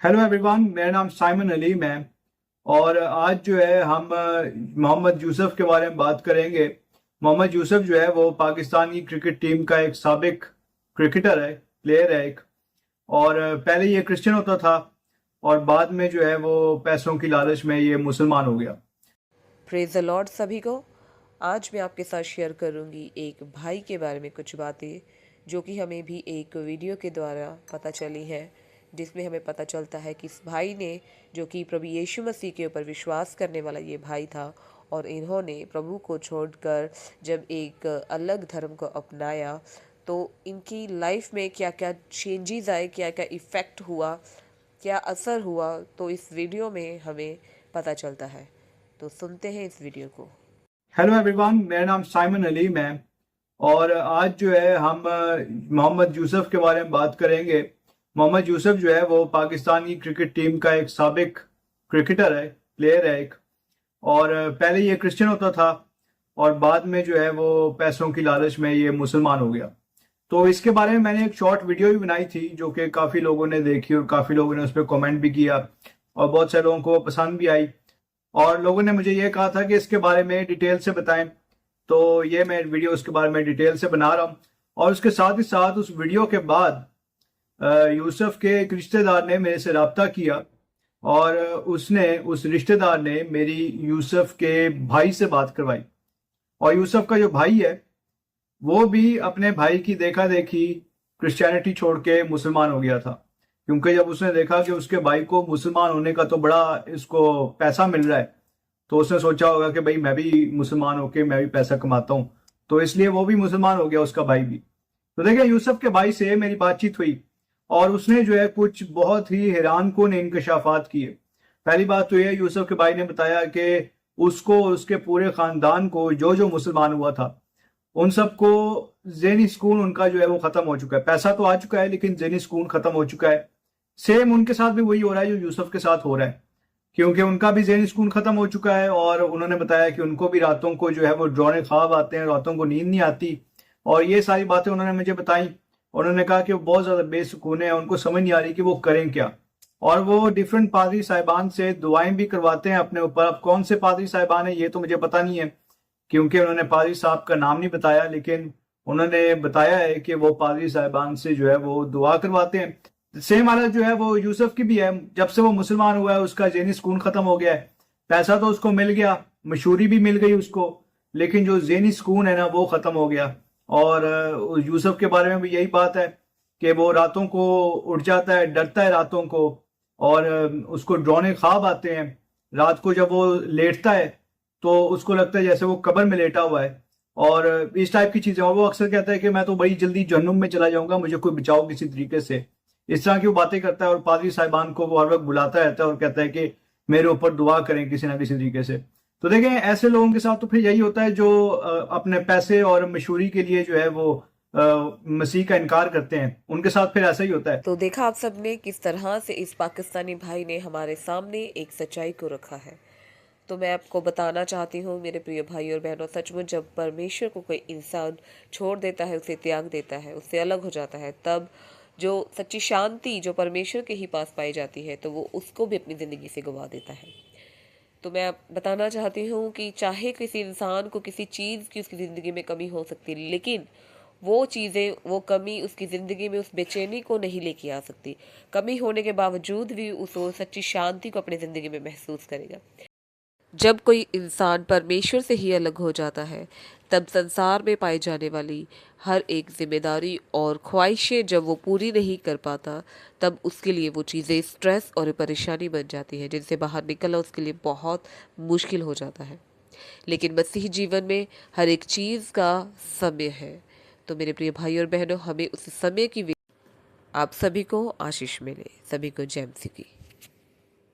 Hello everyone, मेरा नाम Simon Ali है। और आज जो है हम मोहम्मद यूसुफ के बारे में बात करेंगे। मोहम्मद यूसुफ जो है वो पाकिस्तान की क्रिकेट टीम का एक साबिक क्रिकेटर है, प्लेयर है एक। और पहले ये क्रिश्चियन होता था और बाद में जो है वो पैसों की लालच में ये मुसलमान हो गया। प्रेज द लॉर्ड सभी को। आज मैं आपके साथ शेयर करूंगी एक भाई के बारे में कुछ बातें जो कि हमें भी एक वीडियो के द्वारा पता चली है, जिसमें हमें पता चलता है कि इस भाई ने, जो कि प्रभु यीशु मसीह के ऊपर विश्वास करने वाला ये भाई था, और इन्होंने प्रभु को छोड़कर जब एक अलग धर्म को अपनाया तो इनकी लाइफ में क्या क्या चेंजेस आए, क्या क्या इफ़ेक्ट हुआ, क्या असर हुआ, तो इस वीडियो में हमें पता चलता है। तो सुनते हैं इस वीडियो को। हेलो एवरीवन, मेरा नाम साइमन अली है। और आज जो है हम मोहम्मद यूसुफ के बारे में बात करेंगे। मोहम्मद यूसुफ जो है वो पाकिस्तान की क्रिकेट टीम का एक साबिक क्रिकेटर है, प्लेयर है एक। और पहले ये क्रिश्चियन होता था और बाद में जो है वो पैसों की लालच में ये मुसलमान हो गया। तो इसके बारे में मैंने एक शॉर्ट वीडियो भी बनाई थी जो कि काफ़ी लोगों ने देखी और काफ़ी लोगों ने उस पर कॉमेंट भी किया और बहुत सारे लोगों को वो पसंद भी आई। और लोगों ने मुझे ये कहा था कि इसके बारे में डिटेल से बताएं, तो ये मैं वीडियो उसके बारे में डिटेल से बना रहा हूँ। और उसके साथ ही साथ उस वीडियो के बाद यूसुफ के एक रिश्तेदार ने मेरे से रब्ता किया और उस रिश्तेदार ने मेरी यूसुफ के भाई से बात करवाई। और यूसुफ का जो भाई है वो भी अपने भाई की देखा देखी क्रिश्चियनिटी छोड़ के मुसलमान हो गया था, क्योंकि जब उसने देखा कि उसके भाई को मुसलमान होने का तो बड़ा इसको पैसा मिल रहा है, तो उसने सोचा होगा कि भाई मैं भी मुसलमान होके मैं भी पैसा कमाता हूँ, तो इसलिए वो भी मुसलमान हो गया, उसका भाई भी। तो देखिए, यूसुफ के भाई से मेरी बातचीत हुई और उसने जो है कुछ बहुत ही हैरान कुन इंकशाफात किए। पहली बात तो यह, यूसुफ के भाई ने बताया कि उसको, उसके पूरे खानदान को, जो जो मुसलमान हुआ था उन सबको ज़हनी सुकून उनका जो है वो खत्म हो चुका है। पैसा तो आ चुका है लेकिन ज़हनी सुकून खत्म हो चुका है। सेम उनके साथ भी वही हो रहा है जो यूसुफ के साथ हो रहा है, क्योंकि उनका भी ज़हनी सुकून खत्म हो चुका है। और उन्होंने बताया कि उनको भी रातों को जो है वो डरावने ख्वाब आते हैं, रातों को नींद नहीं आती। और ये सारी बातें उन्होंने मुझे बताई। उन्होंने कहा कि वो बहुत ज़्यादा बेसुकून है, उनको समझ नहीं आ रही कि वो करें क्या। और वो डिफरेंट पादरी साहिबान से दुआएं भी करवाते हैं अपने ऊपर। अब कौन से पादरी साहिबान है ये तो मुझे पता नहीं है, क्योंकि उन्होंने पादरी साहब का नाम नहीं बताया, लेकिन उन्होंने बताया है कि वो पादरी साहिबान से जो है वो दुआ करवाते हैं। सेम हालत जो है वो यूसुफ की भी है। जब से वो मुसलमान हुआ है उसका ज़हनी सुकून खत्म हो गया है। पैसा तो उसको मिल गया, मशहूरी भी मिल गई उसको, लेकिन जो ज़हनी सुकून है ना वो खत्म हो गया। और यूसुफ के बारे में भी यही बात है कि वो रातों को उठ जाता है, डरता है रातों को, और उसको डरावने ख्वाब आते हैं। रात को जब वो लेटता है तो उसको लगता है जैसे वो कब्र में लेटा हुआ है, और इस टाइप की चीजें। और वो अक्सर कहता है कि मैं तो बड़ी जल्दी जहन्नुम में चला जाऊंगा, मुझे कोई बचाओ किसी तरीके से। इस तरह की वो बातें करता है और पादरी साहिबान को वो हर वक्त बुलाता रहता है और कहता है कि मेरे ऊपर दुआ करें किसी ना किसी तरीके से। तो देखें, ऐसे लोगों के साथ तो फिर यही होता है जो अपने पैसे और मशहूरी के लिए जो है वो मसीह का इनकार करते हैं, उनके साथ फिर ऐसा ही होता है। तो देखा आप सबने किस तरह से इस पाकिस्तानी भाई ने हमारे सामने एक सच्चाई को रखा है। तो मैं आपको बताना चाहती हूँ मेरे प्रिय भाई और बहनों, सचमुच जब परमेश्वर को कोई इंसान छोड़ देता है, उसे त्याग देता है, उससे अलग हो जाता है, तब जो सच्ची शांति जो परमेश्वर के ही पास पाई जाती है, तो वो उसको भी अपनी ज़िंदगी से गवा देता है। तो मैं बताना चाहती हूँ कि चाहे किसी इंसान को किसी चीज़ की उसकी ज़िंदगी में कमी हो सकती है, लेकिन वो चीज़ें, वो कमी उसकी ज़िंदगी में उस बेचैनी को नहीं लेके आ सकती। कमी होने के बावजूद भी उस सच्ची शांति को अपनी ज़िंदगी में महसूस करेगा। जब कोई इंसान परमेश्वर से ही अलग हो जाता है, तब संसार में पाई जाने वाली हर एक जिम्मेदारी और ख्वाहिशें जब वो पूरी नहीं कर पाता, तब उसके लिए वो चीज़ें स्ट्रेस और परेशानी बन जाती है, जिनसे बाहर निकलना उसके लिए बहुत मुश्किल हो जाता है। लेकिन मसीही जीवन में हर एक चीज़ का समय है। तो मेरे प्रिय भाई और बहनों, हमें उस समय की आप सभी को आशीष मिले, सभी को जय मसीह की।